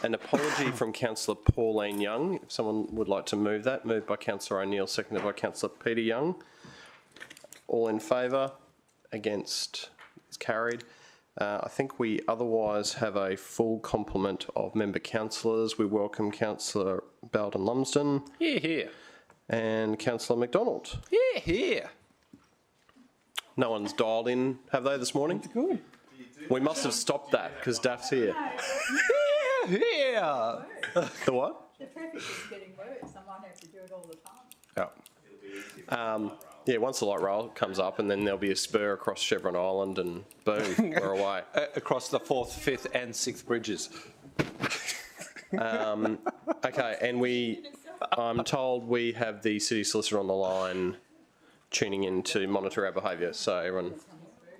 an apology from Councillor Pauline Young. If someone would like to move that. Moved by Councillor O'Neill, seconded by Councillor Peter Young. All in favour? Against? It's carried. I think we otherwise have a full complement of member councillors. We welcome Councillor Bowden Lumsden. Here. And Councillor McDonald. Here. No one's dialed in, have they, this morning? That's good. We must have stopped that because Daph's here. Here. The what? The traffic is getting worse. I might have to do it all the time. Yeah. Yeah, once the light rail comes up and then there'll be a spur across Chevron Island and boom, we're away. Across the 4th, 5th and 6th bridges. Okay, and I'm told we have the City Solicitor on the line tuning in to monitor our behaviour, so everyone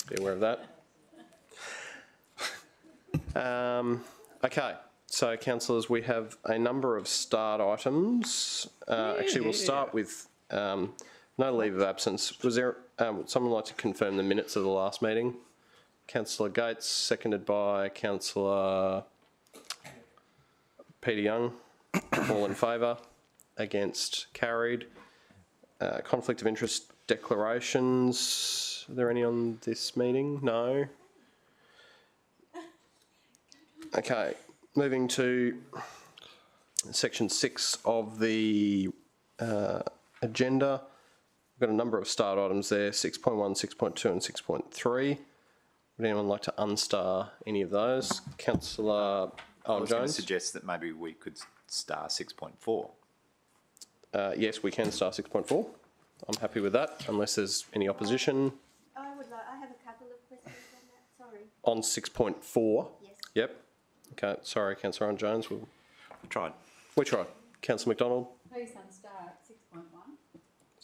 be aware of that. Okay, so councillors, we have a number of start items. Actually, we'll start with no leave of absence. Was there would someone like to confirm the minutes of the last meeting? Councillor Gates, seconded by Councillor Peter Young. All in favour? Against? Carried. Conflict of interest declarations. Are there any on this meeting? No. Okay, moving to section 6 of the agenda. We've got a number of start items there, 6.1, 6.2 and 6.3. Would anyone like to unstar any of those? Councillor I was going to Jones? suggest that maybe we could star 6.4. Yes, we can star 6.4. I'm happy with that, unless there's any opposition. I have a couple of questions on that, sorry. On 6.4? Yes. Yep. Okay, sorry, Councillor Jones. We tried. We tried. Councillor McDonald? Please unstart 6.1.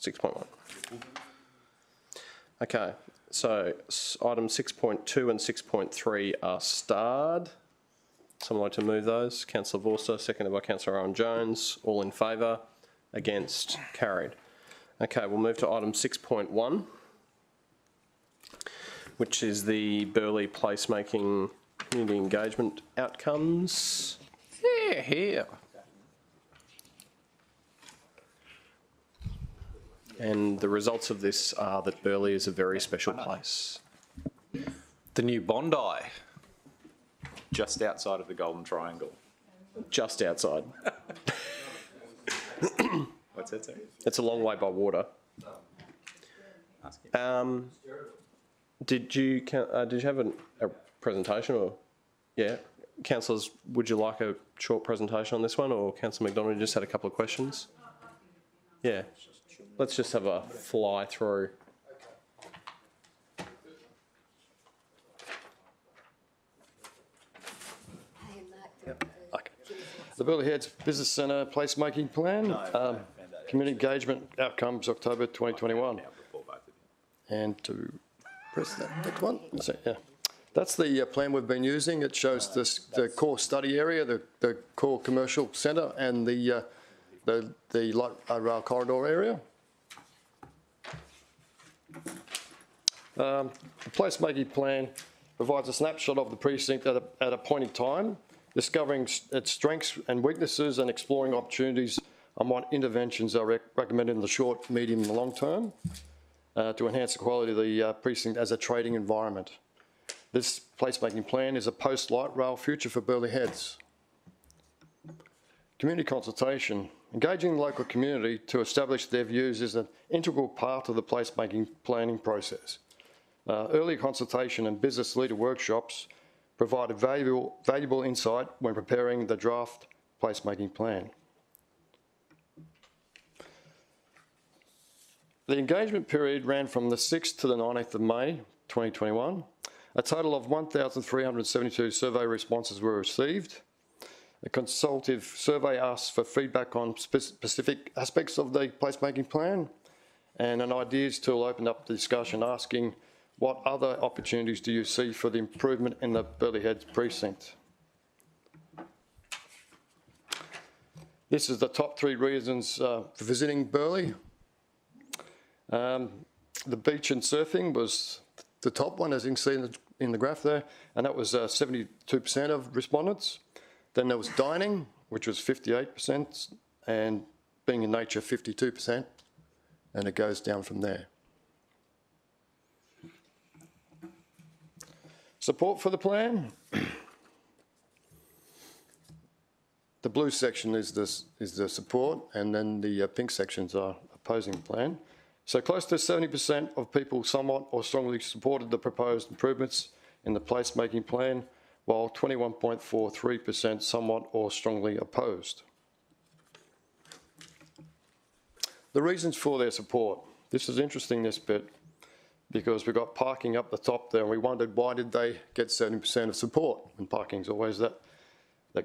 6.1. Okay, so items 6.2 and 6.3 are starred. Someone like to move those? Councillor Vorster, seconded by Councillor Owen Jones. All in favour? Against? Carried. Okay, we'll move to item 6.1, which is the Burleigh placemaking community engagement outcomes. Here. And the results of this are that Burleigh is a very special place. The new Bondi. Just outside of the Golden Triangle. Just outside. What's that say? It's a long way by water. Did you have a presentation or? Yeah. Councillors, would you like a short presentation on this one, or Councillor McDonald just had a couple of questions? Yeah. Let's just have a fly through. Okay. The Burleigh Heads Business Centre Placemaking Plan, Community Engagement Outcomes, October 2021. And to press that next one. So, yeah. That's the plan we've been using. It shows the core study area, the core commercial centre, and the light rail corridor area. The placemaking plan provides a snapshot of the precinct at a point in time, discovering its strengths and weaknesses and exploring opportunities on what interventions are recommended in the short, medium and long term to enhance the quality of the precinct as a trading environment. This placemaking plan is a post-light rail future for Burleigh Heads. Community consultation. Engaging the local community to establish their views is an integral part of the placemaking planning process. Early consultation and business leader workshops provided valuable insight when preparing the draft placemaking plan. The engagement period ran from the 6th to the 19th of May 2021. A total of 1,372 survey responses were received. A consultative survey asked for feedback on specific aspects of the placemaking plan, and an ideas tool opened up the discussion asking what other opportunities do you see for the improvement in the Burleigh Heads precinct. This is the top 3 reasons for visiting Burleigh. The beach and surfing was the top one, as you can see in the graph there, and that was 72% of respondents. Then there was dining, which was 58%, and being in nature, 52%, and it goes down from there. Support for the plan. The blue section is the support, and then the pink sections are opposing the plan. So close to 70% of people somewhat or strongly supported the proposed improvements in the placemaking plan, while 21.43% somewhat or strongly opposed. The reasons for their support. This is interesting, this bit, because we've got parking up the top there, and we wondered why did they get 70% of support? And parking's always that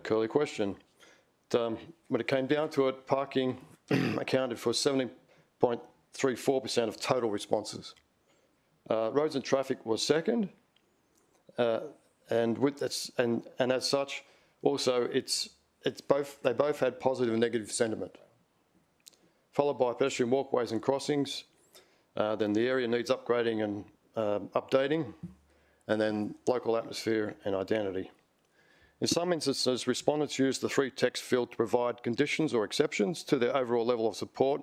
curly question. When it came down to it, parking accounted for 70.34% of total responses. Roads and traffic was second, and as such, also they both had positive and negative sentiment. Followed by pedestrian walkways and crossings, then the area needs upgrading and updating, and then local atmosphere and identity. In some instances, respondents used the free text field to provide conditions or exceptions to their overall level of support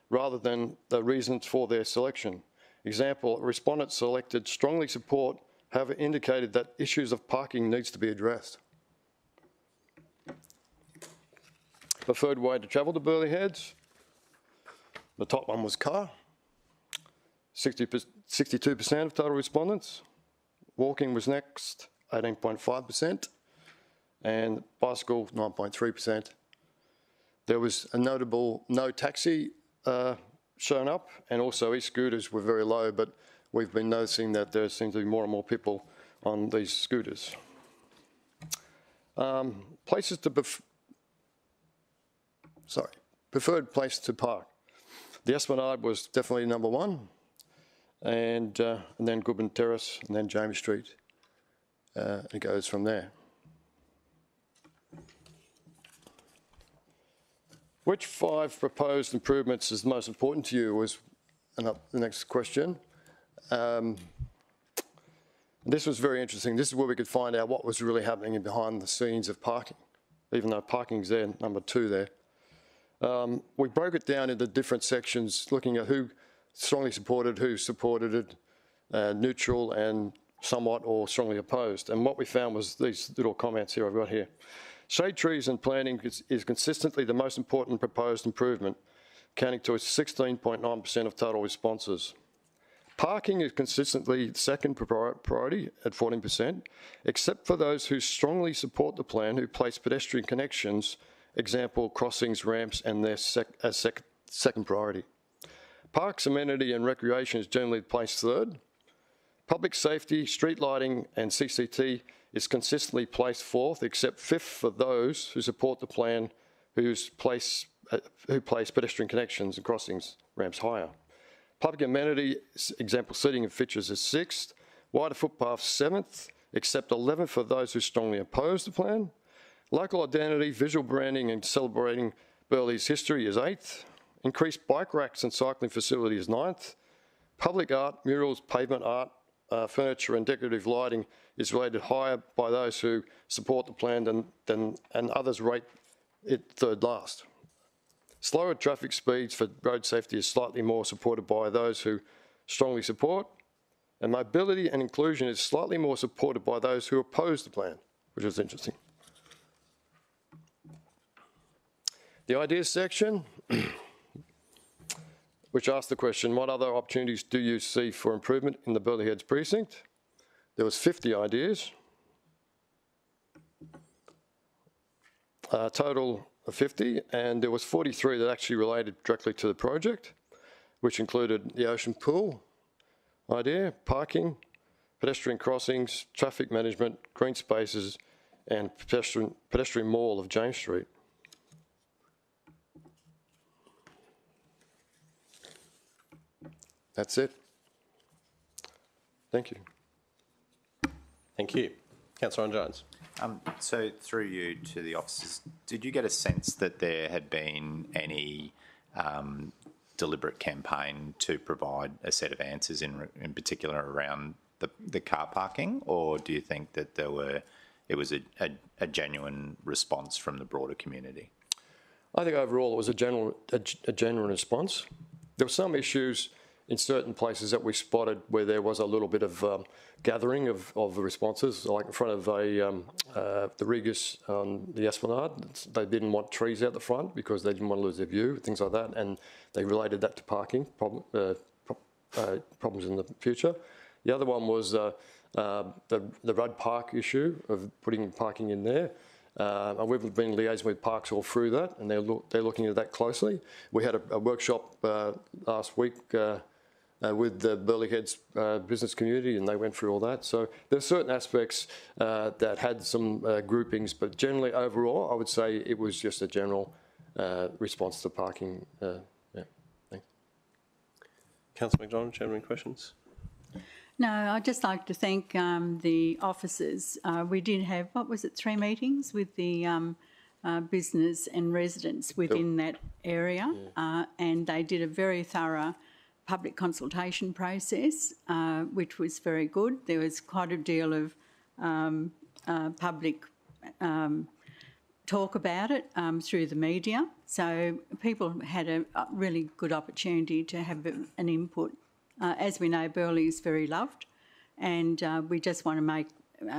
rather than the reasons for their selection. Example, respondents selected strongly support, however indicated that issues of parking needs to be addressed. Preferred way to travel to Burleigh Heads. The top one was car, 62% of total respondents. Walking was next, 18.5%, and bicycle, 9.3%. There was a notable no taxi shown up, and also e-scooters were very low, but we've been noticing that there seems to be more and more people on these scooters. Preferred place to park. The Esplanade was definitely number one, and then Goodman Terrace, and then James Street. It goes from there. Which 5 proposed improvements is most important to you was the next question. This was very interesting. This is where we could find out what was really happening behind the scenes of parking, even though parking's there, number 2 there. We broke it down into different sections, looking at who strongly supported, who supported it, neutral and somewhat or strongly opposed. And what we found was these little comments here I've got here. Shade trees and planting is consistently the most important proposed improvement, accounting to 16.9% of total responses. Parking is consistently the second priority at 14%, except for those who strongly support the plan who place pedestrian connections, example crossings, ramps, and their second priority. Parks, amenity and recreation is generally placed third. Public safety, street lighting and CCT is consistently placed fourth, except fifth for those who support the plan who place pedestrian connections and crossings, ramps higher. Public amenity, example seating and fixtures, is sixth. Wider footpaths, seventh, except 11th for those who strongly oppose the plan. Local identity, visual branding and celebrating Burleigh's history is 8th. Increased bike racks and cycling facility is 9th. Public art, murals, pavement art, furniture and decorative lighting is rated higher by those who support the plan and others rate it third last. Slower traffic speeds for road safety is slightly more supported by those who strongly support, and mobility and inclusion is slightly more supported by those who oppose the plan, which is interesting. The ideas section, which asked the question, what other opportunities do you see for improvement in the Burleigh Heads precinct? There was 50 ideas, total of 50, and there was 43 that actually related directly to the project, which included the ocean pool idea, parking, pedestrian crossings, traffic management, green spaces, and pedestrian mall of James Street. That's it. Thank you. Thank you. Councillor Jones. So through you to the officers, did you get a sense that there had been any deliberate campaign to provide a set of answers in particular around the car parking, or do you think that it was a a genuine response from the broader community? I think overall it was a genuine response. There were some issues in certain places that we spotted where there was a little bit of gathering of the responses, like in front of the Regus on the Esplanade. They didn't want trees out the front because they didn't want to lose their view, things like that, and they related that to parking problems in the future. The other one was the Rudd Park issue of putting parking in there. And we've been liaising with Parks all through that, and they're looking at that closely. We had a workshop last week with the Burleigh Heads business community, and they went through all that. So there's certain aspects that had some groupings, but generally overall, I would say it was just a general response to parking. Yeah, thanks. Councillor McDonald, do you have any questions? No, I'd just like to thank the officers. We did have, 3 meetings with the business and residents within that area, and they did a very thorough public consultation process, which was very good. There was quite a deal of public talk about it through the media, so people had a really good opportunity to have an input. As we know, Burleigh is very loved, and we just want to make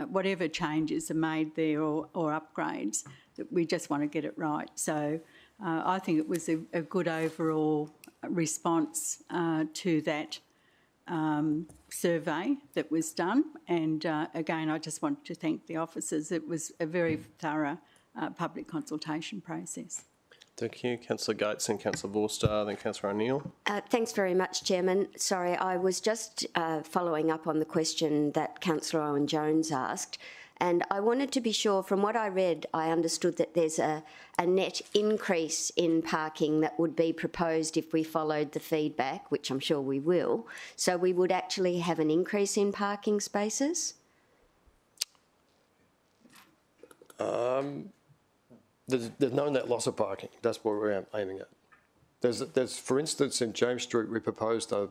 whatever changes are made there or upgrades, that we just want to get it right. So I think it was a good overall response to that survey that was done. And again, I just want to thank the officers. It was a very thorough public consultation process. Thank you. Councillor Gates and Councillor Vorster, then Councillor O'Neill. Thanks very much, Chairman. Sorry, I was just following up on the question that Councillor Owen-Jones asked, and I wanted to be sure, from what I read, I understood that there's a net increase in parking that would be proposed if we followed the feedback, which I'm sure we will. So we would actually have an increase in parking spaces? There's no net loss of parking. That's what we're aiming at. There's, for instance, in James Street, we proposed a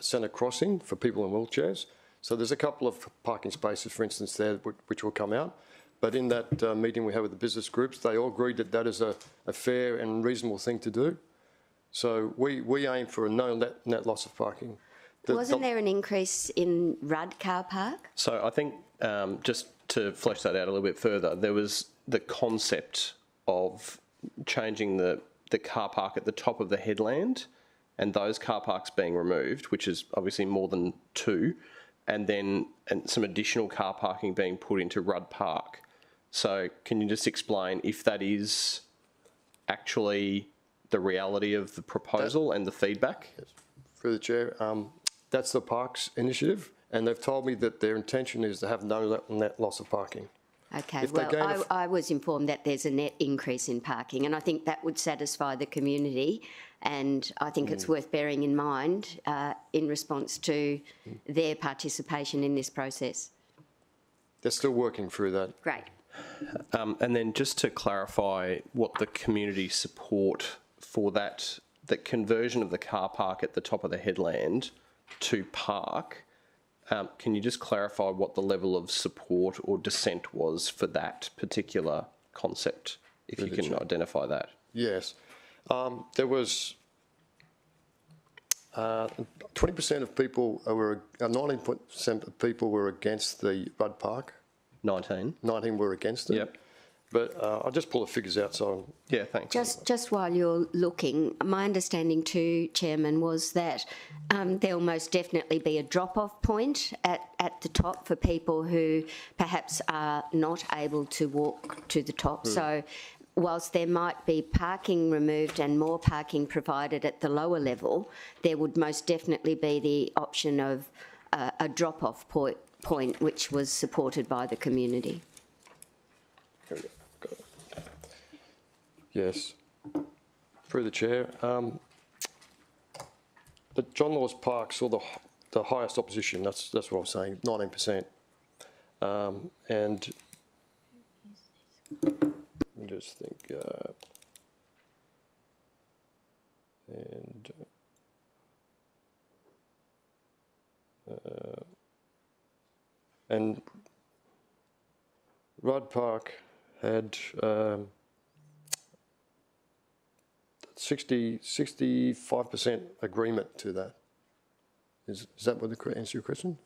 centre crossing for people in wheelchairs. So there's a couple of parking spaces, for instance, there which will come out. But in that meeting we had with the business groups, they all agreed that that is a fair and reasonable thing to do. So we aim for a no net loss of parking. Wasn't there an increase in Rudd car park? So I think just to flesh that out a little bit further, there was the concept of changing the car park at the top of the headland and those car parks being removed, which is obviously more than 2, and then some additional car parking being put into Rudd Park. So can you just explain if that is actually the reality of the proposal and the feedback? Yes. Through the Chair, that's the Parks initiative, and they've told me that their intention is to have no net loss of parking. Okay, well, I was informed that there's a net increase in parking, and I think that would satisfy the community, and I think it's worth bearing in mind in response to their participation in this process. They're still working through that. Great. And then just to clarify what the community support for that conversion of the car park at the top of the headland to park, can you just clarify what the level of support or dissent was for that particular concept, if you can identify that? Yes. There was 20% of people 19% of people were against the Rudd Park. 19 were against it. Yep. But I'll just pull the figures out. So yeah, thanks. Just while you're looking, my understanding too, Chairman, was that there'll most definitely be a drop-off point at the top for people who perhaps are not able to walk to the top. So whilst there might be parking removed and more parking provided at the lower level, there would most definitely be the option of a drop-off point, which was supported by the community. here we go. Got it. Yes. Through the Chair, the John Laws Park saw the highest opposition. That's what I'm saying. 19%. And let me just think. And Rudd Park had 65% agreement to that. Is that what the answer your question?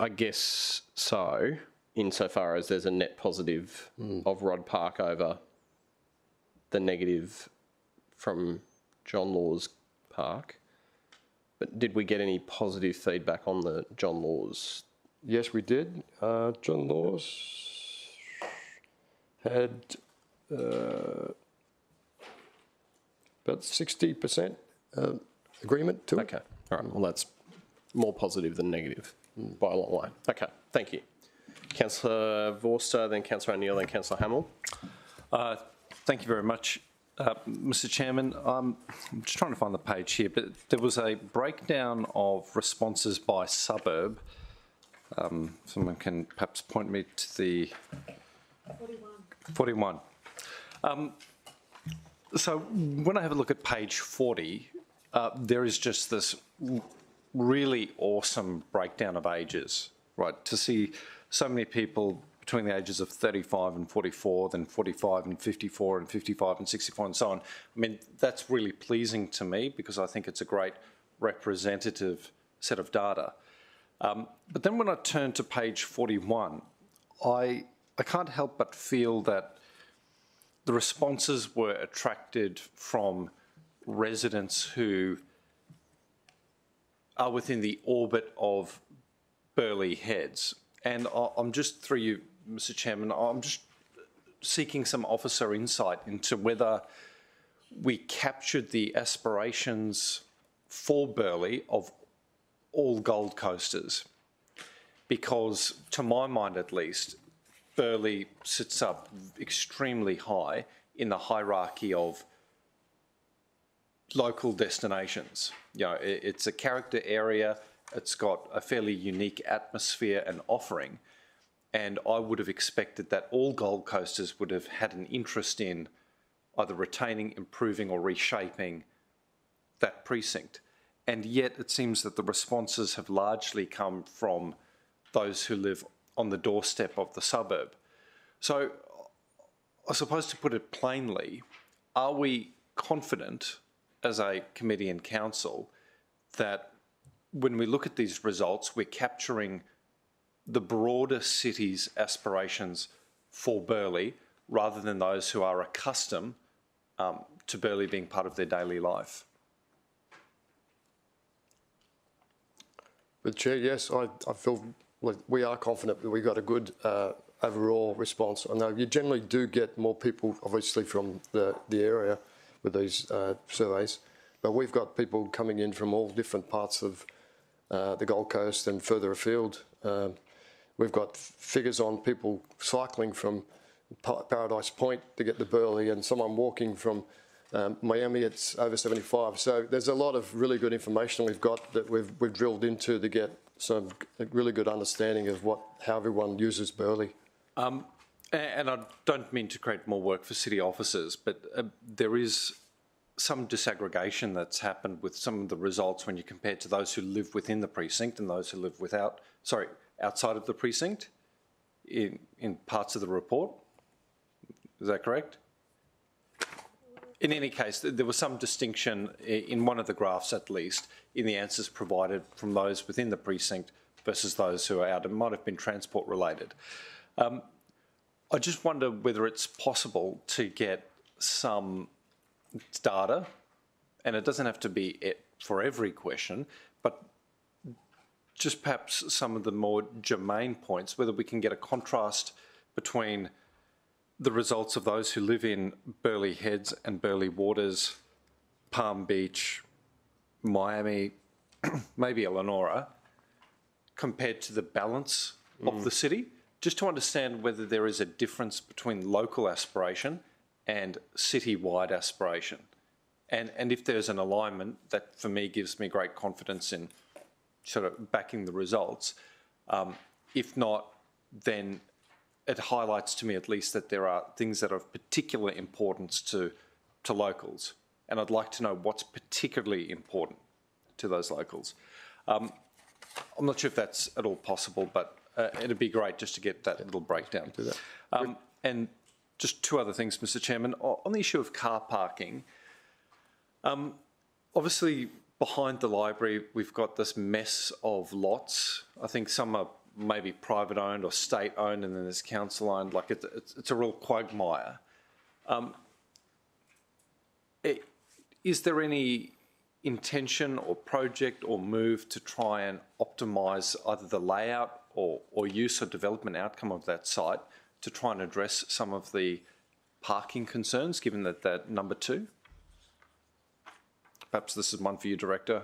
I guess so, insofar as there's a net positive of Rod Park over the negative from John Law's Park. But did we get any positive feedback on the John Law's? Yes, we did. John Laws had about 60% agreement to it. Okay, all right. Well, that's more positive than negative by a long way. Okay, thank you. Councillor Vorster, then Councillor O'Neill, then Councillor Hamill. Thank you very much, Mr. Chairman. I'm just trying to find the page here, but there was a breakdown of responses by suburb. Someone can perhaps point me to the 41. So when I have a look at page 40, there is just this really awesome breakdown of ages, right? To see so many people between the ages of 35 and 44, then 45 and 54 and 55 and 64 and so on. I mean, that's really pleasing to me because I think it's a great representative set of data. But then when I turn to page 41, I can't help but feel that the responses were attracted from residents who are within the orbit of Burleigh Heads. And I'm just, through you, Mr. Chairman, I'm just seeking some officer insight into whether we captured the aspirations for Burleigh of all Gold Coasters. Because, to my mind at least, Burleigh sits up extremely high in the hierarchy of local destinations. You know, it's a character area, it's got a fairly unique atmosphere and offering, and I would have expected that all Gold Coasters would have had an interest in either retaining, improving or reshaping that precinct. And yet it seems that the responses have largely come from those who live on the doorstep of the suburb. So I suppose, to put it plainly, are we confident as a committee and council that when we look at these results, we're capturing the broader city's aspirations for Burleigh rather than those who are accustomed to Burleigh being part of their daily life? But Chair, yes, I feel like we are confident that we got a good overall response. I know you generally do get more people, obviously, from the area with these surveys, but we've got people coming in from all different parts of the Gold Coast and further afield. We've got figures on people cycling from Paradise Point to get to Burleigh, and someone walking from Miami, it's over 75. So there's a lot of really good information we've got that we've drilled into to get some really good understanding of how everyone uses Burleigh. And I don't mean to create more work for city officers, but there is some disaggregation that's happened with some of the results when you compare to those who live within the precinct and those who live outside of the precinct in parts of the report. Is that correct? In any case, there was some distinction in one of the graphs, at least, in the answers provided from those within the precinct versus those who are out. It might have been transport related. I just wonder whether it's possible to get some data, and it doesn't have to be it for every question, but just perhaps some of the more germane points, whether we can get a contrast between the results of those who live in Burleigh Heads and Burleigh Waters, Palm Beach, Miami, maybe Elanora, compared to the balance of the city, just to understand whether there is a difference between local aspiration and city-wide aspiration. And if there's an alignment, that for me gives me great confidence in sort of backing the results. If not, then it highlights to me at least that there are things that are of particular importance to locals. And I'd like to know what's particularly important to those locals. I'm not sure if that's at all possible, but it'd be great just to get that little breakdown. Do that. And just two other things, Mr. Chairman. On the issue of car parking, obviously behind the library we've got this mess of lots. I think some are maybe private owned or state owned, and then there's council owned. Like it's a real quagmire. Is there any intention or project or move to try and optimise either the layout or use or development outcome of that site to try and address some of the parking concerns, given that number 2? Perhaps this is one for you, Director.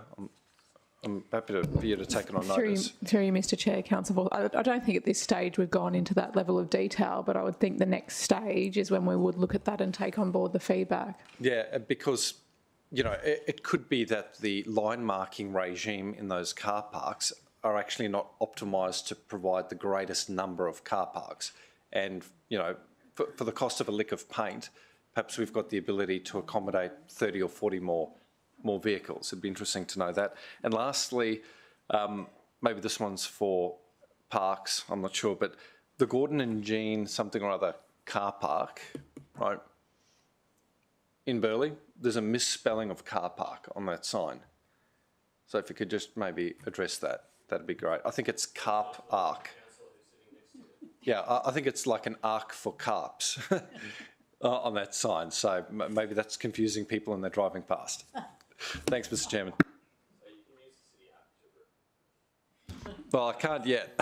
I'm happy for you to take it on notice. Through you, Mr Chair, Councillor, I don't think at this stage we've gone into that level of detail, but I would think the next stage is when we would look at that and take on board the feedback. Yeah, because, you know, it could be that the line marking regime in those car parks are actually not optimised to provide the greatest number of car parks. And, you know, for the cost of a lick of paint, perhaps we've got the ability to accommodate 30 or 40 more vehicles. It'd be interesting to know that. And lastly, maybe this one's for parks, I'm not sure, but the Gordon and Jean something or other car park, right, in Burleigh, there's a misspelling of car park on that sign. So if you could just maybe address that, that'd be great. I think it's carp arc. Yeah, I think it's like an arc for carps on that sign. So maybe that's confusing people when they're driving past. Thanks, Mr. Chairman. Well, I can't yet.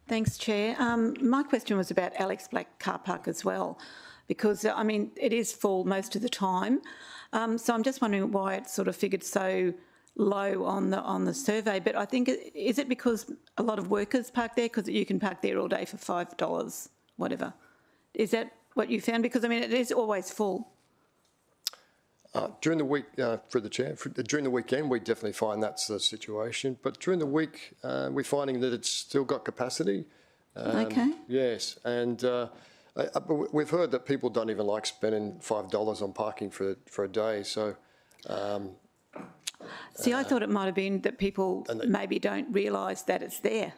Thanks, Chair. My question was about Alex Black car park as well, because, I mean, it is full most of the time. So I'm just wondering why it sort of figured so low on the survey. But I think, is it because a lot of workers park there? Because you can park there all day for $5, whatever. Is that what you found? Because, I mean, it is always full. During the week, through the chair, during the weekend, we definitely find that's the situation. But during the week, we're finding that it's still got capacity. Okay. Yes, and we've heard that people don't even like spending $5 on parking for a day. So, see, I thought it might have been that people maybe don't realise that it's there.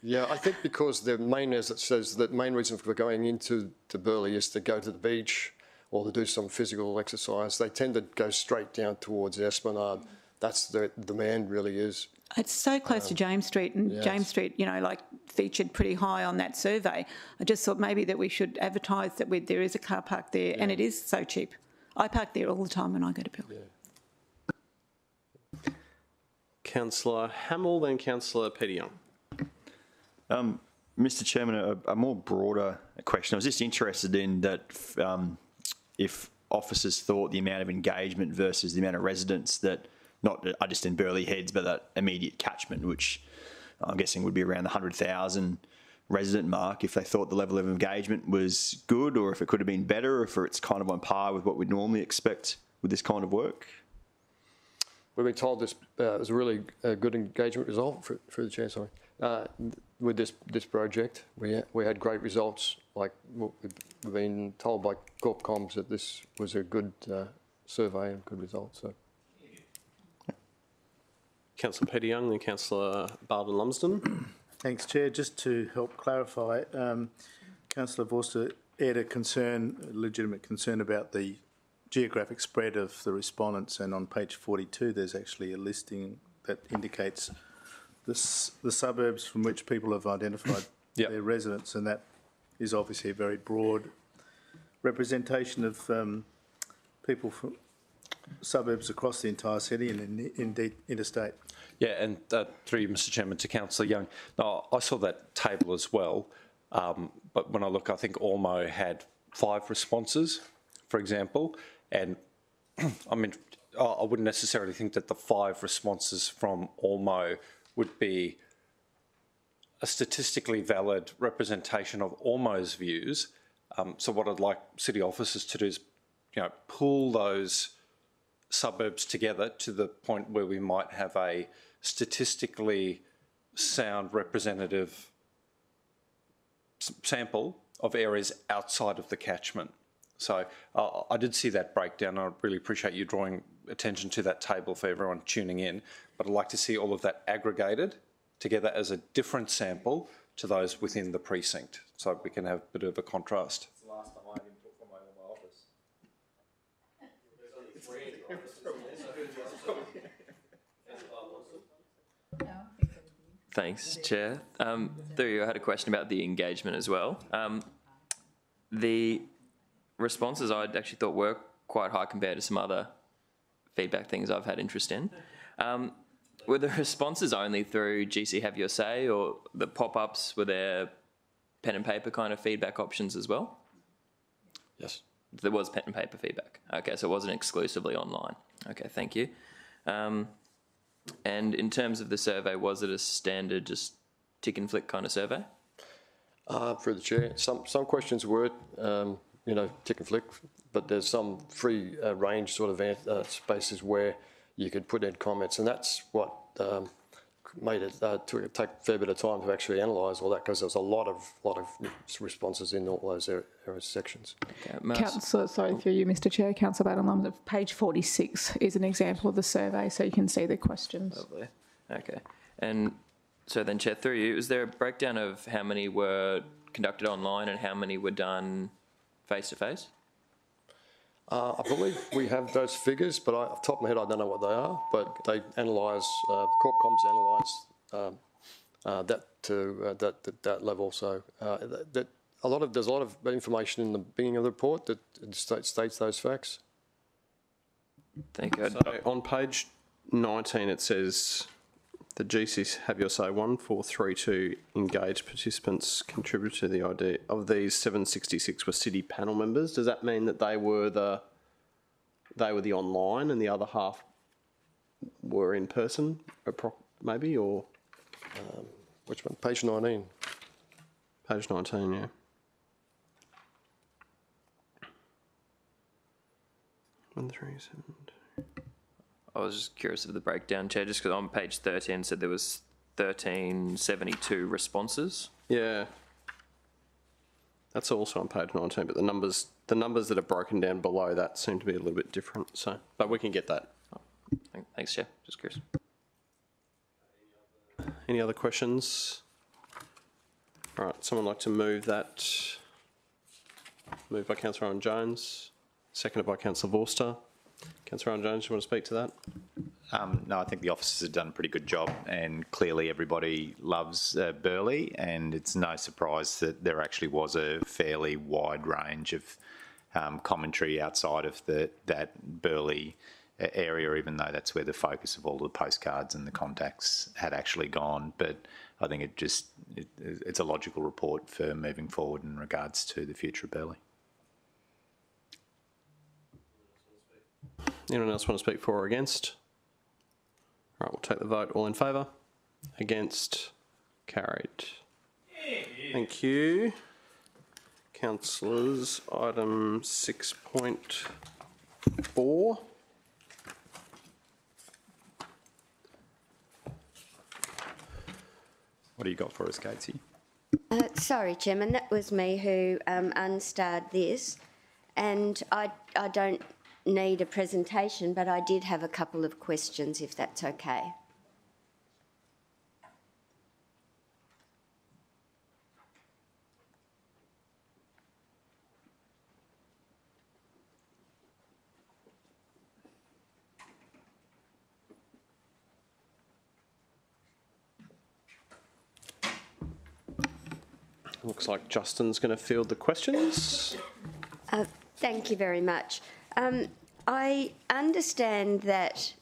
Yeah, I think because the main, as it says, the main reason for going into Burleigh is to go to the beach or to do some physical exercise. They tend to go straight down towards the Esplanade. That's the demand really is. It's so close to James Street, and yes. James Street, you know, like featured pretty high on that survey. I just thought maybe that we should advertise that there is a car park there, and it is so cheap. I park there all the time when I go to Burleigh. Yeah. Councillor Hamill, then Councillor Peter Young. Mr. Chairman, a more broader question. I was just interested in that if officers thought the amount of engagement versus the amount of residents that, not just in Burleigh Heads, but that immediate catchment, which I'm guessing would be around the 100,000 resident mark, if they thought the level of engagement was good, or if it could have been better, or if it's kind of on par with what we'd normally expect with this kind of work. We've been told this was a really good engagement result for the chair. Sorry, with this project, we had great results. Like we've been told by Corp Comms that this was a good survey and good result. So, Councillor Peter Young, then Councillor Barton Lumsden. Thanks, Chair. Just to help clarify, Councillor Vorster aired a legitimate concern about the geographic spread of the respondents, and on page 42 there's actually a listing that indicates the suburbs from which people have identified their residents, and that is obviously a very broad representation of people from suburbs across the entire city and indeed interstate. Yeah, and through you, Mr. Chairman, to Councillor Young. Now, I saw that table as well, but when I look, I think Ormo had 5 responses, for example, and I mean, I wouldn't necessarily think that the 5 responses from Ormo would be a statistically valid representation of Ormo's views. So what I'd like city officers to do is, you know, pull those suburbs together to the point where we might have a statistically sound representative sample of areas outside of the catchment. So I did see that breakdown. I really appreciate you drawing attention to that table for everyone tuning in, but I'd like to see all of that aggregated together as a different sample to those within the precinct, so we can have a bit of a contrast. It's the last time I had input from my office. Thanks, Chair. Through you, I had a question about the engagement as well. The responses I actually thought were quite high compared to some other feedback things I've had interest in. Were the responses only through GC Have Your Say, or the pop-ups, were there pen and paper kind of feedback options as well? Yes. There was pen and paper feedback. Okay, so it wasn't exclusively online. Okay, thank you. And in terms of the survey, was it a standard just tick and flick kind of survey? Through the chair, some questions were, tick and flick, but there's some free range sort of spaces where you could put in comments, and that's what made it take a fair bit of time to actually analyse all that, because there was a lot of responses in all those sections. Okay, Councillor, sorry through you, Mr Chair, Councillor Baden, page 46 is an example of the survey, so you can see the questions. Lovely. Okay. And so then, Chair, through you, is there a breakdown of how many were conducted online and how many were done face-to-face? I believe we have those figures, but off the top of my head, I don't know what they are. But they analyse, Corpcoms analyse that to that level. So there's a lot of information in the beginning of the report that states those facts. Thank you. So on page 19, it says the GCs Have Your Say 1432 engaged participants contributed to the idea. Of these, 766 were city panel members. Does that mean that they were the online and the other half were in person, maybe, or which one? Page 19. Page 19, yeah. One, three, seven. I was just curious of the breakdown, Chair, just because on page 13 said there was 1372 responses. Yeah. That's also on page 19, but the numbers that are broken down below that seem to be a little bit different. So, but we can get that. Thanks, Chair. Just curious. Any other questions? All right, someone like to move that? Moved by Councillor Owen Jones, seconded by Councillor Vorster. Councillor Owen Jones, do you want to speak to that? No, I think the officers have done a pretty good job, and clearly everybody loves Burleigh, and it's no surprise that there actually was a fairly wide range of commentary outside of that Burleigh area, even though that's where the focus of all the postcards and the contacts had actually gone. But I think it's a logical report for moving forward in regards to the future of Burleigh. Anyone else want to speak for or against? All right, we'll take the vote. All in favour? Against? Carried. Thank you. Councillors, item 6.4. What do you got for us, Casey? Sorry, Chairman, that was me who unstarred this, and I don't need a presentation, but I did have a couple of questions, if that's okay. Looks like Justin's going to field the questions. Thank you very much. I understand that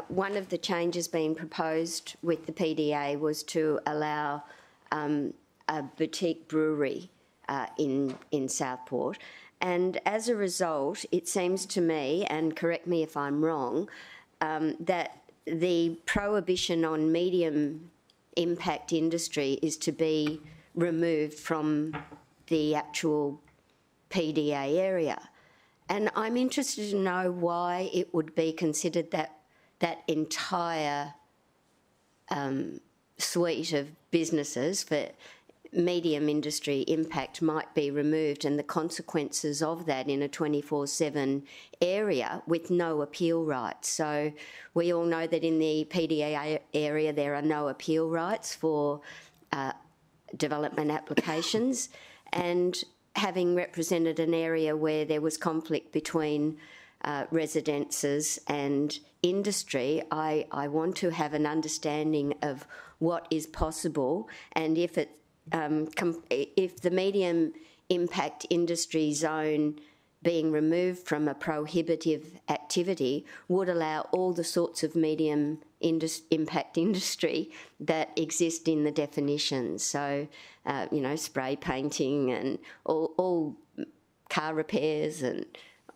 one of the changes being proposed with the PDA was to allow a boutique brewery in Southport, and as a result, it seems to me, and correct me if I'm wrong, that the prohibition on medium impact industry is to be removed from the actual PDA area. And I'm interested to know why it would be considered that entire suite of businesses, for medium industry impact might be removed and the consequences of that in a 24/7 area with no appeal rights. So we all know that in the PDA area there are no appeal rights for development applications, and having represented an area where there was conflict between residences and industry, I want to have an understanding of what is possible, and if the medium impact industry zone being removed from a prohibitive activity would allow all the sorts of medium impact industry that exist in the definitions. So, spray painting and all car repairs and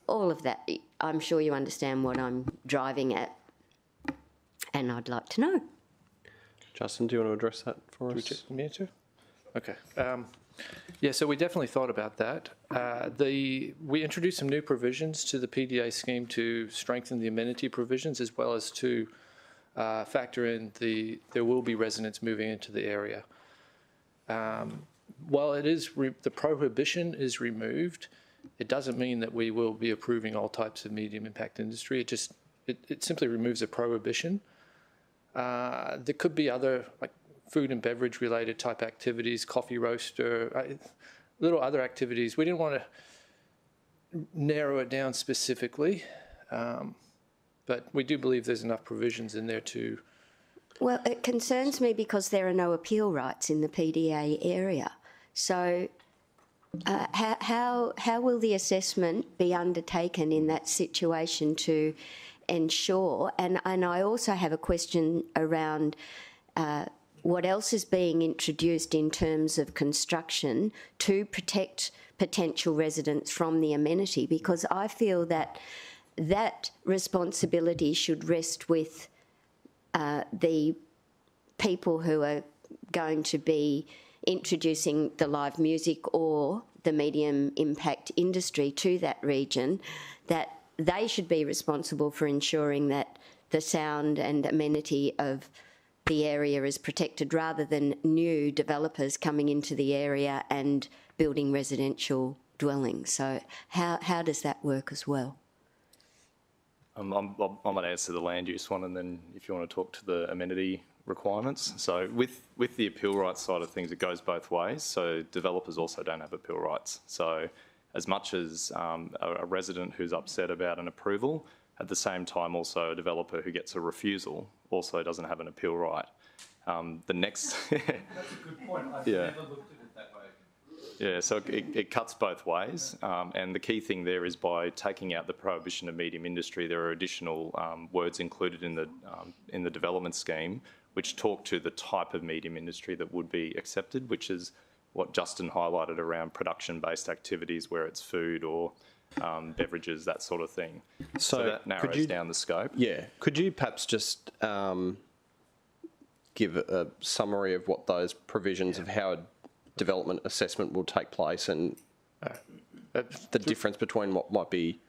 all of that. I'm sure you understand what I'm driving at, and I'd like to know. Justin, do you want to address that for us? Me too? Okay. Yeah, so we definitely thought about that. We introduced some new provisions to the PDA scheme to strengthen the amenity provisions, as well as to factor in there will be residents moving into the area. While the prohibition is removed, it doesn't mean that we will be approving all types of medium impact industry. It simply removes a prohibition. There could be other, like, food and beverage related type activities, coffee roaster, little other activities. We didn't want to narrow it down specifically, but we do believe there's enough provisions in there to... Well, it concerns me because there are no appeal rights in the PDA area. So how will the assessment be undertaken in that situation to ensure, and I also have a question around what else is being introduced in terms of construction to protect potential residents from the amenity, because I feel that that responsibility should rest with the people who are going to be introducing the live music or the medium impact industry to that region, that they should be responsible for ensuring that the sound and amenity of the area is protected, rather than new developers coming into the area and building residential dwellings. So how does that work as well? I might answer the land use one, and then if you want to talk to the amenity requirements. So with the appeal rights side of things, it goes both ways. So developers also don't have appeal rights. So as much as a resident who's upset about an approval, at the same time also a developer who gets a refusal also doesn't have an appeal right. The next... That's a good point. I've never looked at it that way. Yeah, so it cuts both ways, and the key thing there is by taking out the prohibition of medium industry, there are additional words included in the development scheme which talk to the type of medium industry that would be accepted, which is what Justin highlighted around production-based activities where it's food or beverages, that sort of thing. So that narrows down the scope. Yeah. Could you perhaps just give a summary of what those provisions of how a development assessment will take place and the difference between what might be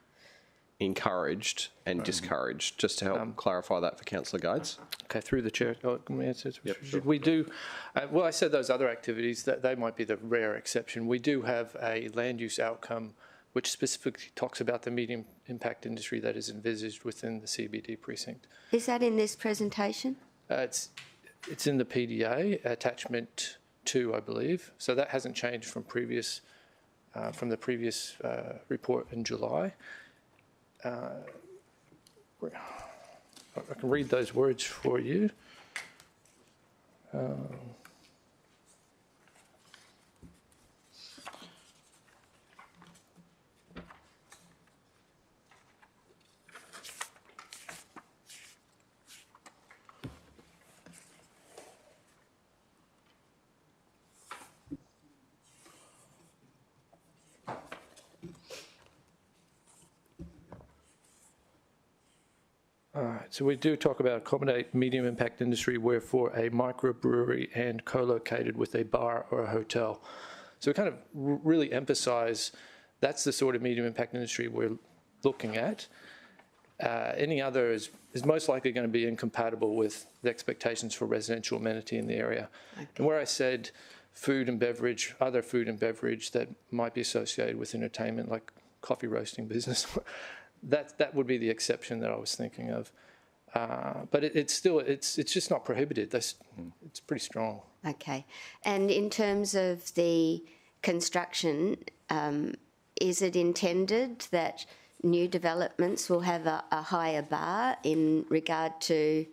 encouraged and discouraged, just to help clarify that for Councillor Gates? Okay, through the chair. Can we answer? Yep, sure. We do, well, I said those other activities, that they might be the rare exception. We do have a land use outcome which specifically talks about the medium impact industry that is envisaged within the CBD precinct. Is that in this presentation? It's in the PDA, attachment 2, I believe. So that hasn't changed from the previous report in July. I can read those words for you. All right, so we do talk about accommodate medium impact industry where for a microbrewery and co-located with a bar or a hotel. So we kind of really emphasize that's the sort of medium impact industry we're looking at. Any other is most likely going to be incompatible with the expectations for residential amenity in the area. Okay. And where I said food and beverage, other food and beverage that might be associated with entertainment, like coffee roasting business. that would be the exception that I was thinking of. But it's just not prohibited. It's pretty strong. Okay. And in terms of the construction, is it intended that new developments will have a higher bar in regard to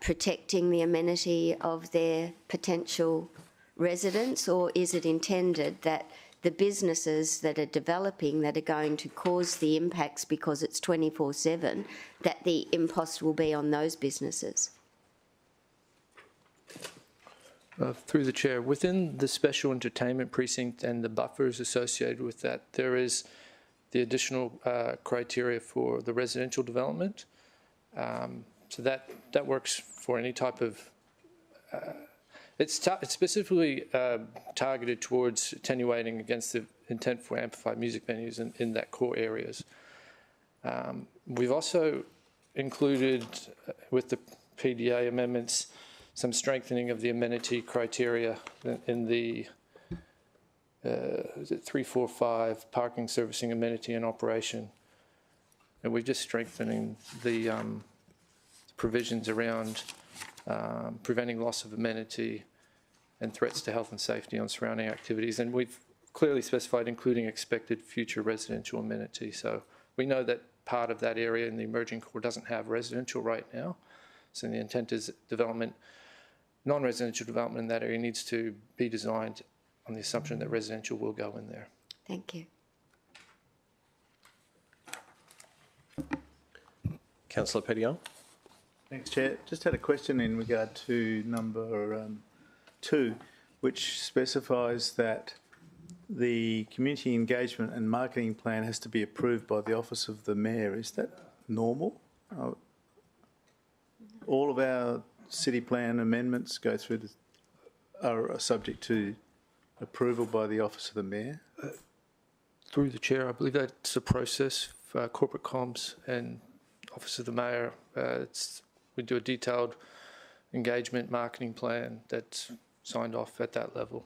protecting the amenity of their potential residents, or is it intended that the businesses that are developing that are going to cause the impacts because it's 24/7, that the impost will be on those businesses? Through the chair, within the special entertainment precinct and the buffers associated with that, there is the additional criteria for the residential development. So that works for any type of. It's specifically targeted towards attenuating against the intent for amplified music venues in that core areas. We've also included with the PDA amendments some strengthening of the amenity criteria in the 345 parking, servicing, amenity and operation. And we're just strengthening the provisions around preventing loss of amenity and threats to health and safety on surrounding activities. And we've clearly specified including expected future residential amenity. So we know that part of that area in the emerging core doesn't have residential right now. So the intent is development, non-residential development in that area needs to be designed on the assumption that residential will go in there. Thank you. Councillor Peter Young. Thanks, Chair. Just had a question in regard to number 2, which specifies that the community engagement and marketing plan has to be approved by the Office of the Mayor. Is that normal? All of our city plan amendments go through are subject to approval by the Office of the Mayor? Through the chair, I believe that's a process for corporate comms and Office of the Mayor. We do a detailed engagement marketing plan that's signed off at that level.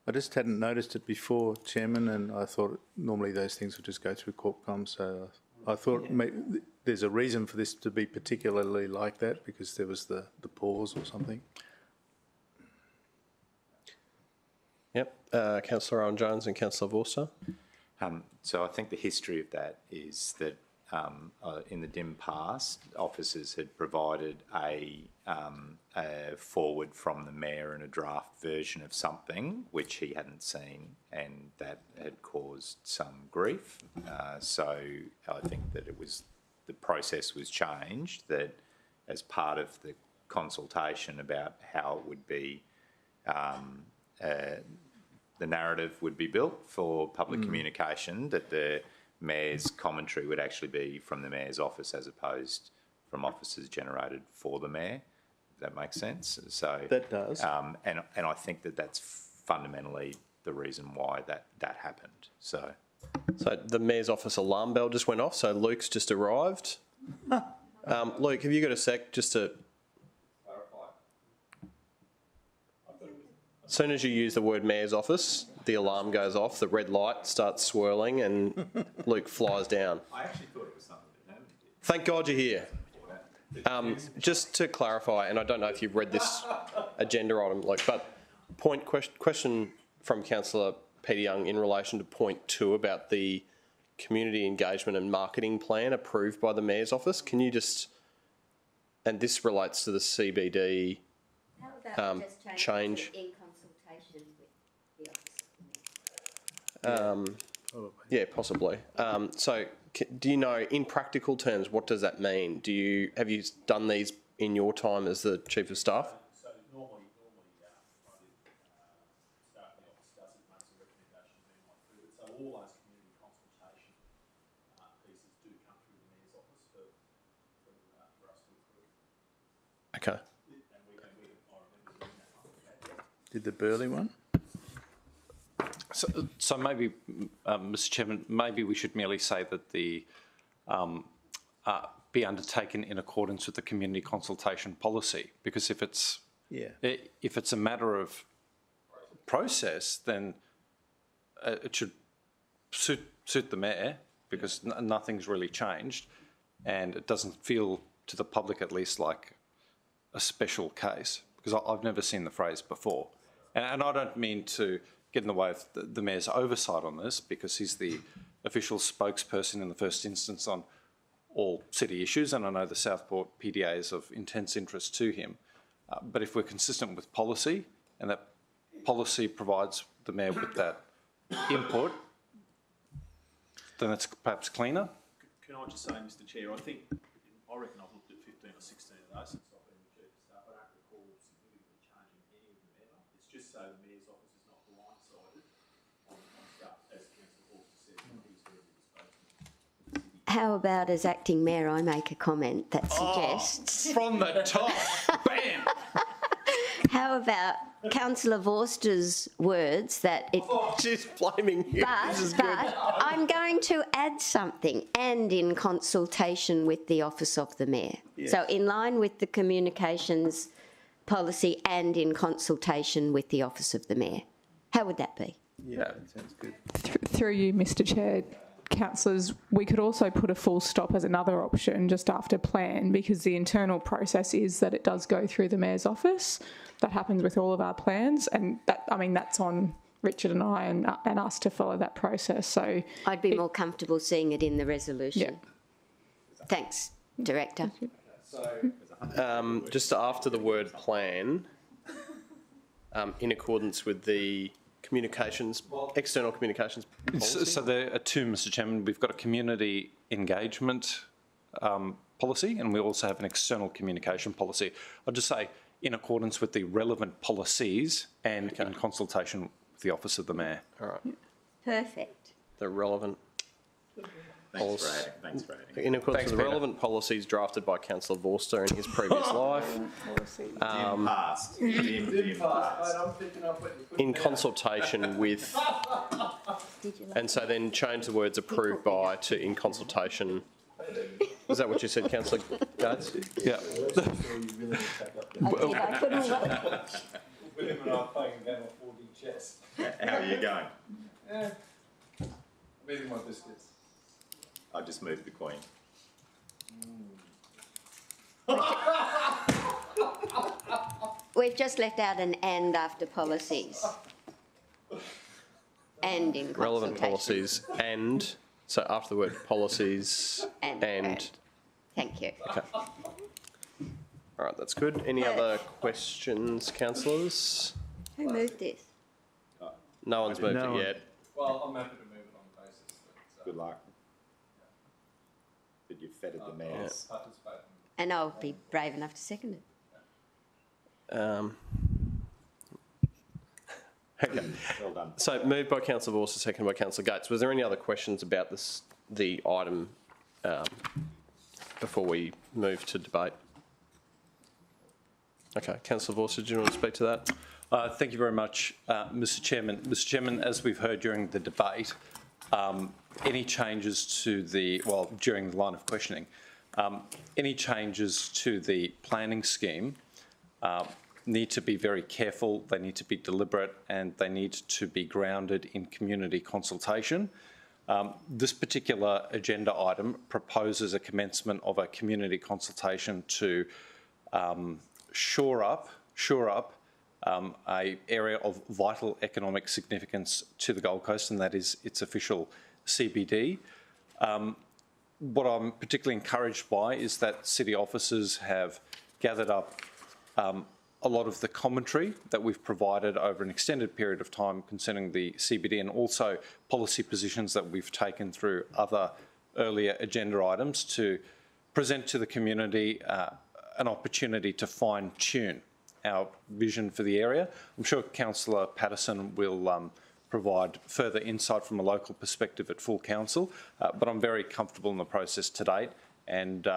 I just hadn't noticed it before, Chairman, and I thought normally those things would just go through Corpcom, so I thought maybe there's a reason for this to be particularly like that because there was the pause or something. Yep. Councillor Owen-Jones and Councillor Vorster. So I think the history of that is that in the dim past, officers had provided a forward from the Mayor and a draft version of something which he hadn't seen, and that had caused some grief. So I think that the process was changed, that as part of the consultation about how it would be the narrative would be built for public communication, that the Mayor's commentary would actually be from the Mayor's office as opposed from offices generated for the Mayor. If that makes sense. So that does. And I think that that's fundamentally the reason why that happened. So the Mayor's office alarm bell just went off, so Luke's just arrived. Luke, have you got a sec just to... As soon as you use the word Mayor's office, the alarm goes off, the red light starts swirling and Luke flies down. I actually thought it was something that nobody did. Thank God you're here. Just to clarify, and I don't know if you've read this agenda item, Luke, but question from Councillor Peter Young in relation to point 2 about the community engagement and marketing plan approved by the Mayor's office. Can you just, and this relates to the CBD change. In consultation with the Office. Yeah, possibly. So do you know, in practical terms, what does that mean? Have you done these in your time as the Chief of Staff? So normally staff in the office does it, makes a recommendation, then I approve it. So all those community consultation pieces do come through the Mayor's office for us to approve. Okay. Did the Burleigh one? So maybe, Mr. Chairman, maybe we should merely say that the be undertaken in accordance with the community consultation policy, because if it's Yeah. If it's a matter of process, then it should suit the mayor, because nothing's really changed, and it doesn't feel, to the public at least, like a special case, because I've never seen the phrase before. And I don't mean to get in the way of the mayor's oversight on this, because he's the official spokesperson in the first instance on all city issues, and I know the Southport PDA is of intense interest to him. But if we're consistent with policy, and that policy provides the mayor with that input, then it's perhaps cleaner. Can I just say, Mr. Chair, I reckon I've looked at 15 or 16 of those since I've been the chief of staff. I don't recall significantly changing any of them ever. It's just so the mayor's office is not blindsided on stuff, as Councillor Hawkes said, he's heard the spokesman. How about, as acting mayor, I make a comment that suggests... From the top, bam! How about Councillor Vorster's words that it... Oh, she's blaming you. But I'm going to add something, and in consultation with the Office of the Mayor. Yes. So in line with the communications policy and in consultation with the Office of the Mayor. How would that be? Yeah, that sounds good. Through you, Mr Chair, councillors, we could also put a full stop as another option just after plan, because the internal process is that it does go through the Mayor's office. That happens with all of our plans, and that, I mean, that's on Richard and I and us to follow that process. So I'd be more comfortable seeing it in the resolution. Yeah. Thanks, Director. Just after the word plan, in accordance with the external communications policy. So there are two, Mr Chairman. We've got a community engagement policy, and we also have an external communication policy. I'll just say, in accordance with the relevant policies and in consultation with the Office of the Mayor. All right. Perfect. The relevant Thanks for adding. In accordance with the relevant policies drafted by Councillor Vorster in his previous life. In consultation with, and so then change the words approved by to in consultation. Is that what you said, Councillor Gates? Yeah. William and I are playing a game of 4D chess. How are you going? I'm eating my biscuits. I just moved the Queen. We've just left out an and after policies. And in consultation. Relevant policies and, so after the word policies and. Thank you. Okay. All right, that's good. Any other questions, councillors? Who moved this? No one's moved it yet. Well, I'm happy to move it on the basis that... Good luck. But you've feted the mayors. And I'll be brave enough to second it. Okay. Well done. So moved by Councillor Vorster, seconded by Councillor Gates. Was there any other questions about the item before we move to debate? Okay, Councillor Vorster, do you want to speak to that? Thank you very much, Mr Chairman. Mr Chairman, as we've heard during the debate, any changes to during the line of questioning, any changes to the planning scheme need to be very careful, they need to be deliberate, and they need to be grounded in community consultation. This particular agenda item proposes a commencement of a community consultation to shore up a area of vital economic significance to the Gold Coast, and that is its official CBD. What I'm particularly encouraged by is that city officers have gathered up a lot of the commentary that we've provided over an extended period of time concerning the CBD, and also policy positions that we've taken through other earlier agenda items to present to the community an opportunity to fine-tune our vision for the area. I'm sure Councillor Patterson will provide further insight from a local perspective at full council, but I'm very comfortable in the process to date, and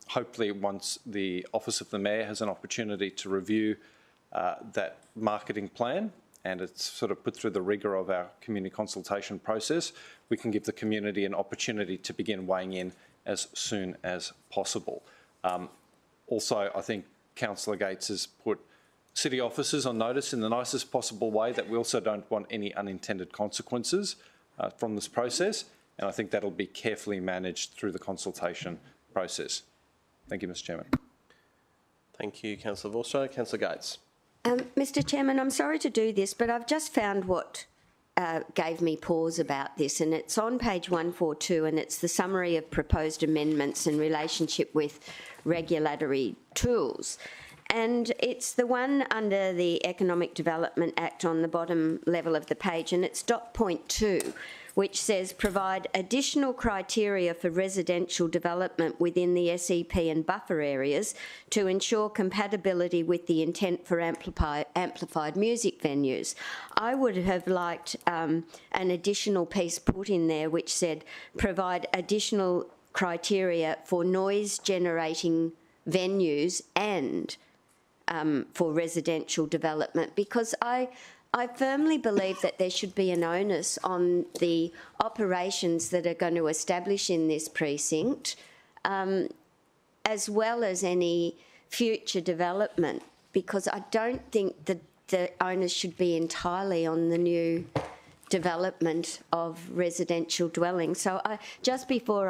hopefully once the Office of the Mayor has an opportunity to review that marketing plan and it's sort of put through the rigour of our community consultation process, we can give the community an opportunity to begin weighing in as soon as possible. Also, I think Councillor Gates has put city officers on notice in the nicest possible way that we also don't want any unintended consequences from this process, and I think that'll be carefully managed through the consultation process. Thank you, Mr Chairman. Thank you, Councillor Vorster. Councillor Gates. Mr Chairman, I'm sorry to do this, but I've just found what gave me pause about this, and it's on page 142, and it's the summary of proposed amendments in relationship with regulatory tools. And it's the one under the Economic Development Act on the bottom level of the page, and it's dot point 2, which says provide additional criteria for residential development within the SEP and buffer areas to ensure compatibility with the intent for amplified music venues. I would have liked an additional piece put in there which said provide additional criteria for noise generating venues and for residential development, because I firmly believe that there should be an onus on the operations that are going to establish in this precinct, as well as any future development, because I don't think that the onus should be entirely on the new development of residential dwellings. So just before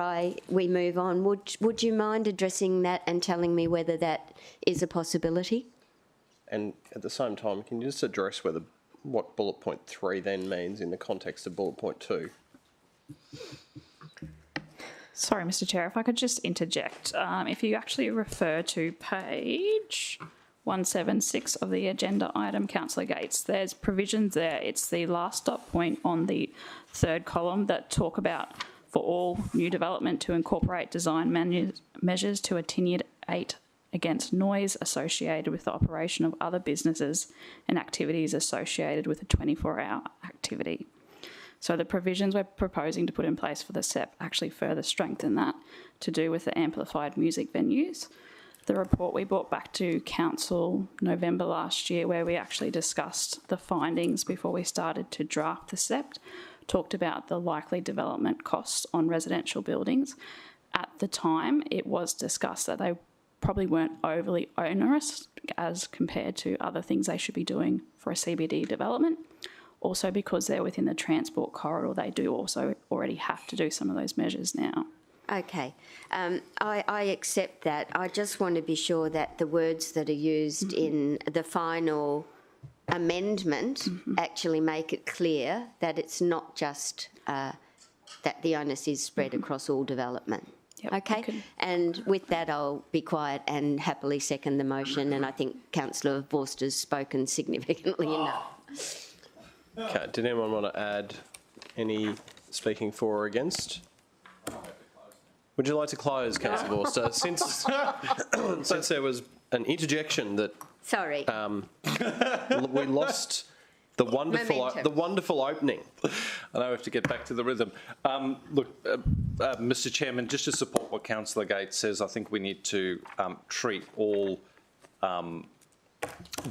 we move on, would you mind addressing that and telling me whether that is a possibility? And at the same time, can you just address what bullet point 3 then means in the context of bullet point 2? Sorry, Mr Chair, if I could just interject. If you actually refer to page 176 of the agenda item, Councillor Gates, there's provisions there. It's the last dot point on the third column that talk about for all new development to incorporate design measures to attenuate against noise associated with the operation of other businesses and activities associated with a 24-hour activity. So the provisions we're proposing to put in place for the SEP actually further strengthen that to do with the amplified music venues. The report we brought back to Council November last year, where we actually discussed the findings before we started to draft the SEP, talked about the likely development costs on residential buildings. At the time, it was discussed that they probably weren't overly onerous as compared to other things they should be doing for a CBD development. Also, because they're within the transport corridor, they do also already have to do some of those measures now. Okay, I accept that. I just want to be sure that the words that are used in the final amendment actually make it clear that it's not just that the onus is spread across all development. Yep, okay, and with that I'll be quiet and happily second the motion, and I think Councillor Vorster's spoken significantly enough. Okay, did anyone want to add any speaking for or against? Would you like to close, Councillor Vorster? Since there was an interjection that... Sorry. We lost the wonderful opening. I know we have to get back to the rhythm. Look, Mr Chairman, just to support what Councillor Gates says, I think we need to treat all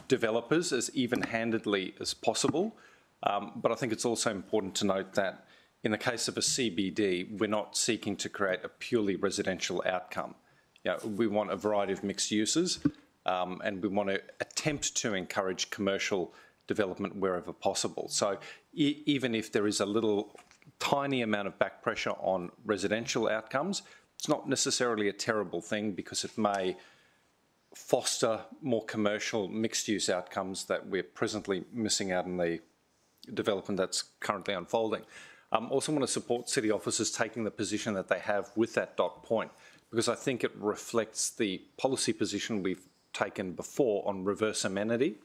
developers as even-handedly as possible. But I think it's also important to note that in the case of a CBD, we're not seeking to create a purely residential outcome. You know, we want a variety of mixed uses, and we want to attempt to encourage commercial development wherever possible. So even if there is a little tiny amount of back pressure on residential outcomes, it's not necessarily a terrible thing, because it may foster more commercial mixed-use outcomes that we're presently missing out in the development that's currently unfolding. Also want to support city officers taking the position that they have with that dot point, because I think it reflects the policy position we've taken before on reverse amenity,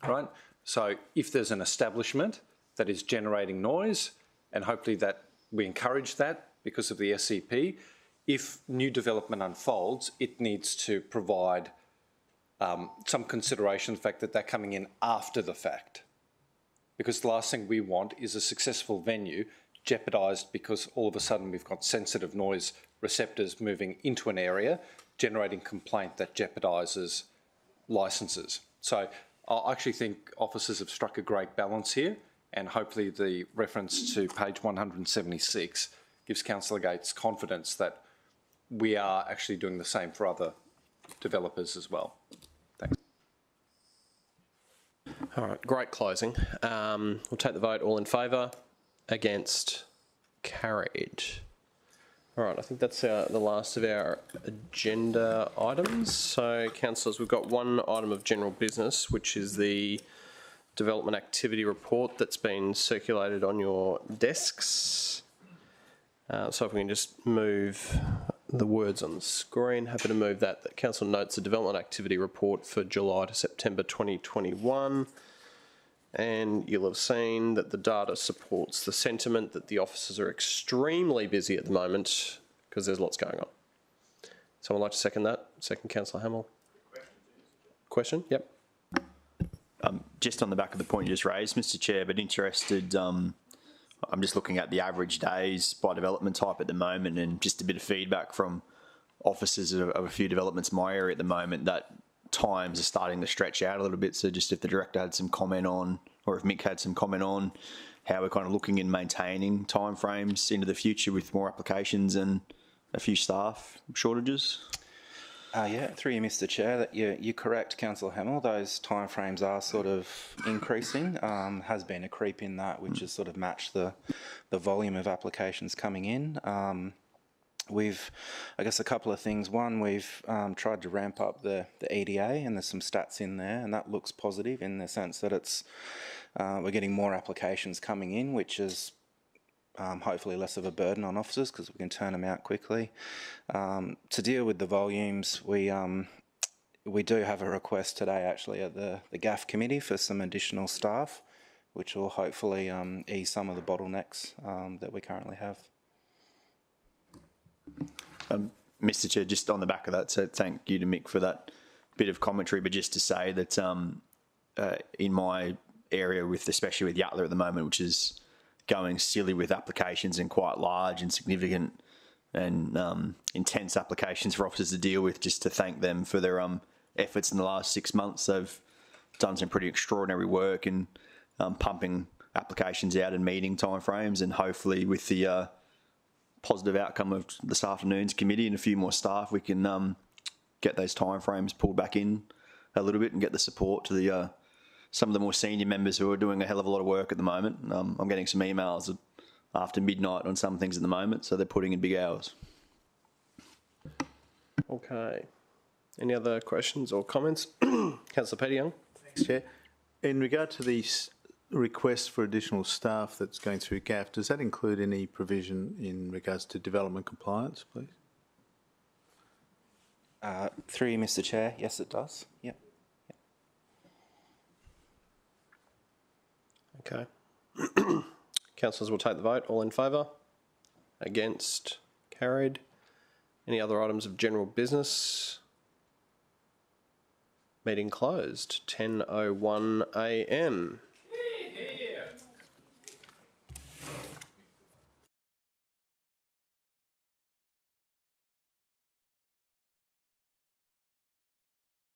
right? So if there's an establishment that is generating noise, and hopefully that we encourage that because of the SEP, if new development unfolds, it needs to provide some consideration of the fact that they're coming in after the fact. Because the last thing we want is a successful venue jeopardised because all of a sudden we've got sensitive noise receptors moving into an area, generating complaint that jeopardises licences. So I actually think officers have struck a great balance here, and hopefully the reference to page 176 gives Councillor Gates confidence that we are actually doing the same for other developers as well. Thanks. All right, great closing. We'll take the vote. All in favour? Against? Carried. All right, I think that's the last of our agenda items. So, councillors, we've got one item of general business, which is the development activity report that's been circulated on your desks. So if we can just move the words on the screen. Happy to move that. The council notes the development activity report for July to September 2021. And you'll have seen that the data supports the sentiment that the officers are extremely busy at the moment because there's lots going on. Someone like to second that? Second, Councillor Hamill. Question? Yep. Just on the back of the point you just raised, Mr. Chair, but interested, I'm just looking at the average days by development type at the moment, and just a bit of feedback from officers of a few developments in my area at the moment that times are starting to stretch out a little bit. So just if the director had some comment on, or if Mick had some comment on how we're kind of looking in maintaining timeframes into the future with more applications and a few staff shortages. Yeah, through you, Mr. Chair, that you're correct, Councillor Hamill. Those timeframes are sort of increasing. Has been a creep in that, which has sort of matched the volume of applications coming in. We've, I guess, a couple of things. One, we've tried to ramp up the EDA, and there's some stats in there, and that looks positive in the sense that it's we're getting more applications coming in, which is hopefully less of a burden on officers because we can turn them out quickly. To deal with the volumes, we do have a request today actually at the GAF committee for some additional staff, which will hopefully ease some of the bottlenecks that we currently have. Mr. Chair, just on the back of that, so thank you to Mick for that bit of commentary, but just to say that in my area, especially with Yatala at the moment, which is going silly with applications and quite large and significant and intense applications for officers to deal with, just to thank them for their efforts in the last 6 months. They've done some pretty extraordinary work in pumping applications out and meeting timeframes, and hopefully with the positive outcome of this afternoon's committee and a few more staff, we can get those timeframes pulled back in a little bit and get the support to the some of the more senior members who are doing a hell of a lot of work at the moment. I'm getting some emails after midnight on some things at the moment, so they're putting in big hours. Okay. Any other questions or comments? Councillor Peter Young. Thanks, Chair. In regard to the request for additional staff that's going through GAF, does that include any provision in regards to development compliance, please? Through you, Mr. Chair, yes, it does. Yep. Okay. Councillors will take the vote. All in favour? Against? Carried. Any other items of general business? Meeting closed. 10:01 a.m.